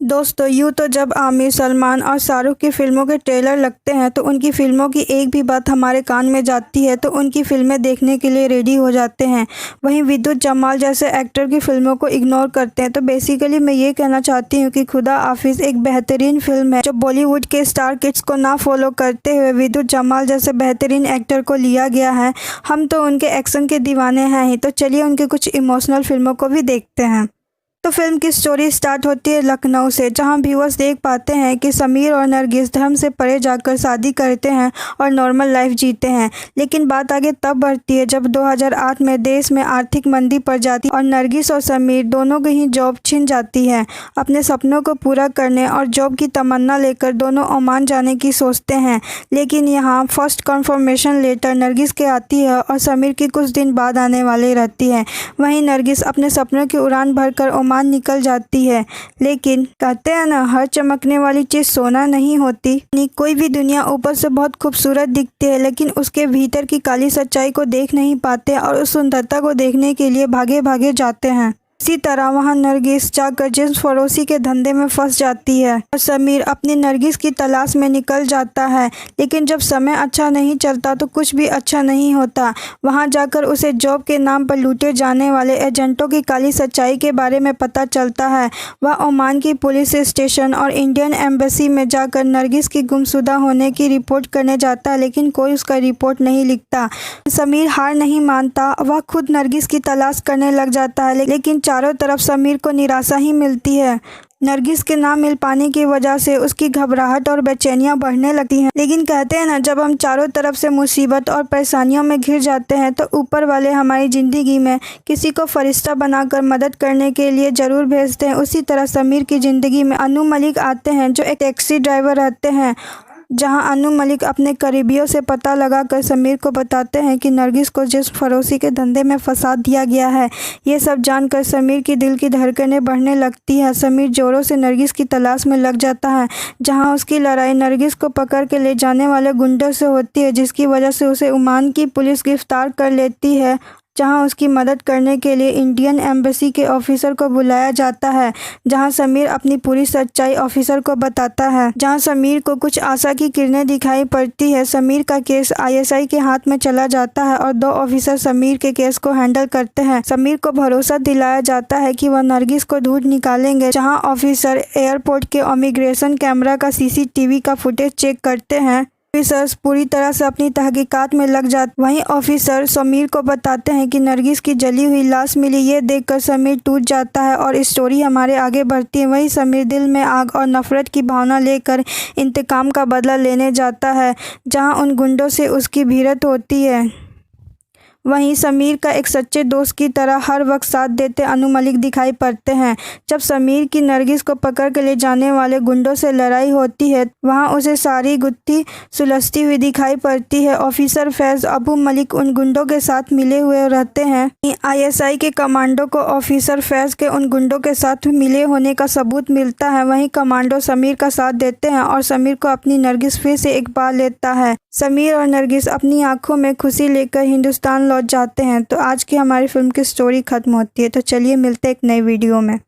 दोस्तों यूँ तो जब आमिर, सलमान और शाहरुख की फ़िल्मों के ट्रेलर लगते हैं तो उनकी फ़िल्मों की एक भी बात हमारे कान में जाती है तो उनकी फ़िल्में देखने के लिए रेडी हो जाते हैं। वहीं विद्युत जमाल जैसे एक्टर की फ़िल्मों को इग्नोर करते हैं। तो बेसिकली मैं ये कहना चाहती हूँ कि खुदा हाफिज़ एक बेहतरीन फ़िल्म है जो बॉलीवुड के स्टार किड्स को ना फॉलो करते हुए विद्युत जमाल जैसे बेहतरीन एक्टर को लिया गया है। हम तो उनके एक्शन के दीवाने हैं ही, तो चलिए उनकी कुछ इमोशनल फ़िल्मों को भी देखते हैं। तो फिल्म की स्टोरी स्टार्ट होती है लखनऊ से, जहां व्यूअर्स देख पाते हैं कि समीर और नरगिस धर्म से परे जाकर शादी करते हैं और नॉर्मल लाइफ जीते हैं। लेकिन बात आगे तब बढ़ती है जब 2008 में देश में आर्थिक मंदी पड़ जाती और नरगिस और समीर दोनों की ही जॉब छिन जाती है। अपने सपनों को पूरा करने और जॉब की तमन्ना लेकर दोनों ओमान जाने की सोचते हैं। लेकिन यहाँ फर्स्ट कन्फर्मेशन लेटर नरगिस के आती है और समीर की कुछ दिन बाद आने वाली रहती है। वहीं नरगिस अपने सपनों की उड़ान भरकर ओमान निकल जाती है। लेकिन कहते हैं ना, हर चमकने वाली चीज़ सोना नहीं होती। कोई भी दुनिया ऊपर से बहुत खूबसूरत दिखती है लेकिन उसके भीतर की काली सच्चाई को देख नहीं पाते और उस सुंदरता को देखने के लिए भागे भागे जाते हैं। इसी तरह वहाँ नरगिस जाकर जिन्स फरोशी के धंधे में फंस जाती है और समीर अपनी नरगिस की तलाश में निकल जाता है। लेकिन जब समय अच्छा नहीं चलता तो कुछ भी अच्छा नहीं होता। वहाँ जाकर उसे जॉब के नाम पर लूटे जाने वाले एजेंटों की काली सच्चाई के बारे में पता चलता है। वह ओमान की पुलिस स्टेशन और इंडियन एम्बेसी में जाकर नरगिस की गुमशुदा होने की रिपोर्ट करने जाता है, लेकिन कोई उसका रिपोर्ट नहीं लिखता। समीर हार नहीं मानता, वह खुद नरगिस की तलाश करने लग जाता है। लेकिन चारों तरफ समीर को निराशा ही मिलती है। नरगिस के ना मिल पाने की वजह से उसकी घबराहट और बेचैनियां बढ़ने लगती हैं। लेकिन कहते हैं ना, जब हम चारों तरफ से मुसीबत और परेशानियों में घिर जाते हैं तो ऊपर वाले हमारी ज़िंदगी में किसी को फरिश्ता बनाकर मदद करने के लिए ज़रूर भेजते हैं। उसी तरह समीर की ज़िंदगी में अनु मलिक आते हैं जो एक टैक्सी ड्राइवर रहते हैं। जहां अनु मलिक अपने करीबियों से पता लगाकर समीर को बताते हैं कि नरगिस को जिस फरोशी के धंधे में फंसा दिया गया है। ये सब जानकर समीर की दिल की धड़कनें बढ़ने लगती है। समीर जोरों से नरगिस की तलाश में लग जाता है, जहां उसकी लड़ाई नरगिस को पकड़ के ले जाने वाले गुंडों से होती है, जिसकी वजह से उसे ओमान की पुलिस गिरफ्तार कर लेती है। जहां उसकी मदद करने के लिए इंडियन एम्बेसी के ऑफिसर को बुलाया जाता है, जहां समीर अपनी पूरी सच्चाई ऑफिसर को बताता है। जहां समीर को कुछ आशा की किरणें दिखाई पड़ती है। समीर का केस आईएसआई के हाथ में चला जाता है और 2 ऑफिसर समीर के केस को हैंडल करते हैं। समीर को भरोसा दिलाया जाता है कि वह नरगिस को ढूंढ निकालेंगे। जहाँ ऑफिसर एयरपोर्ट के इमिग्रेशन कैमरा का सीसीटीवी का फुटेज चेक करते हैं। ऑफिसर्स पूरी तरह से अपनी तहकीकात में लग जाते। वहीं ऑफिसर समीर को बताते हैं कि नरगिस की जली हुई लाश मिली। ये देखकर समीर टूट जाता है और स्टोरी हमारे आगे बढ़ती है। वहीं समीर दिल में आग और नफरत की भावना लेकर इंतकाम का बदला लेने जाता है, जहां उन गुंडों से उसकी भिड़ंत होती है। वहीं समीर का एक सच्चे दोस्त की तरह हर वक्त साथ देते अनु मलिक दिखाई पड़ते हैं। जब समीर की नरगिस को पकड़ के ले जाने वाले गुंडों से लड़ाई होती है, वहां उसे सारी गुत्थी सुलझती हुई दिखाई पड़ती है। ऑफिसर फैज अबू मलिक उन गुंडों के साथ मिले हुए रहते हैं। आईएसआई के कमांडो को ऑफिसर फैज के उन गुंडों के साथ मिले होने का सबूत मिलता है। वहीं कमांडो समीर का साथ देते हैं और समीर को अपनी नरगिस फिर से एक बार लेता है। समीर और नरगिस अपनी आंखों में खुशी लेकर हिंदुस्तान लौट जाते हैं। तो आज की हमारी फिल्म की स्टोरी खत्म होती है। तो चलिए मिलते हैं एक नई वीडियो में।